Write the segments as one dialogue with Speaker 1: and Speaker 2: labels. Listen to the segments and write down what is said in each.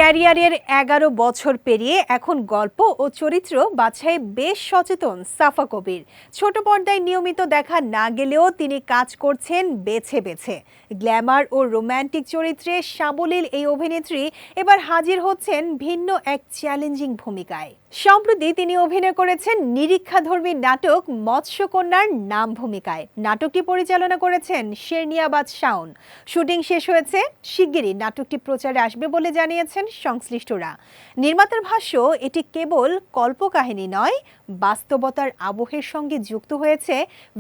Speaker 1: ক্যারিয়ারের ১১ বছর পেরিয়ে এখন গল্প ও চরিত্র বাছাইয়ে বেশ সচেতন সাফা কবির। ছোট পর্দায় নিয়মিত দেখা না গেলেও তিনি কাজ করছেন বেছে বেছে। গ্ল্যামার ও রোমান্টিক চরিত্রে সাবলীল এই অভিনেত্রী এবার হাজির হচ্ছেন ভিন্ন এক চ্যালেঞ্জিং ভূমিকায়। সম্প্রতি তিনি অভিনয় করেছেন নিরীক্ষাধর্মী নাটক মৎস্যকন্যার নাম ভূমিকায়। নাটকটি পরিচালনা করেছেন শেরনিয়াবাজ শাওন। শুটিং শেষ হয়েছে, শিগগিরই নাটকটি প্রচারে আসবে বলে জানিয়েছেন সংশ্লিষ্টরা। নির্মাতার ভাষ্য, এটি কেবল কল্পকাহিনী নয়, বাস্তবতার আবহের সঙ্গে যুক্ত হয়েছে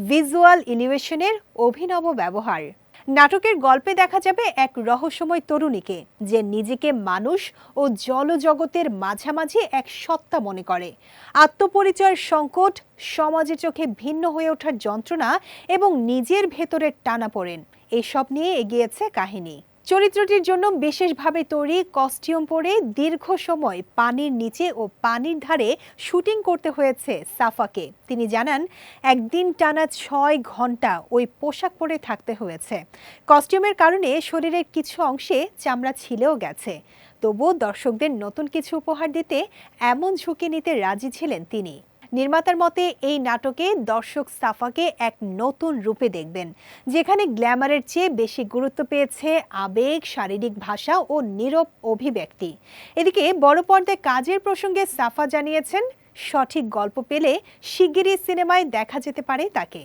Speaker 1: ভিজুয়াল ইলিউশনের অভিনব ব্যবহার। নাটকের গল্পে দেখা যাবে এক রহস্যময় তরুণীকে, যে নিজেকে মানুষ ও জলজগতের মাঝামাঝি এক সত্তা মনে করে। আত্মপরিচয়ের সংকট, সমাজের চোখে ভিন্ন হয়ে ওঠার যন্ত্রণা এবং নিজের ভেতরের টানাপোড়েন, এসব নিয়ে এগিয়েছে কাহিনী। চরিত্রটির জন্য বিশেষভাবে তৈরি কস্টিউম পরে দীর্ঘ সময় পানির নিচে ও পানির ধারে শুটিং করতে হয়েছে সাফাকে। তিনি জানান, একদিন টানা ৬ ঘন্টা ওই পোশাক পরে থাকতে হয়েছে। কস্টিউমের কারণে শরীরের কিছু অংশে চামড়া ছিলেও গেছে। তবুও দর্শকদের নতুন কিছু উপহার দিতে এমন ঝুঁকি নিতে রাজি ছিলেন তিনি। নির্মাতার মতে এই নাটকে দর্শক সাফাকে এক নতুন রূপে দেখবেন, যেখানে গ্ল্যামারের চেয়ে বেশি গুরুত্ব পেয়েছে আবেগ, শারীরিক ভাষা ও নীরব অভিব্যক্তি। এদিকে বড় পর্দায় কাজের প্রসঙ্গে সাফা জানিয়েছেন, সঠিক গল্প পেলে শিগগিরই সিনেমায় দেখা যেতে পারে তাকে।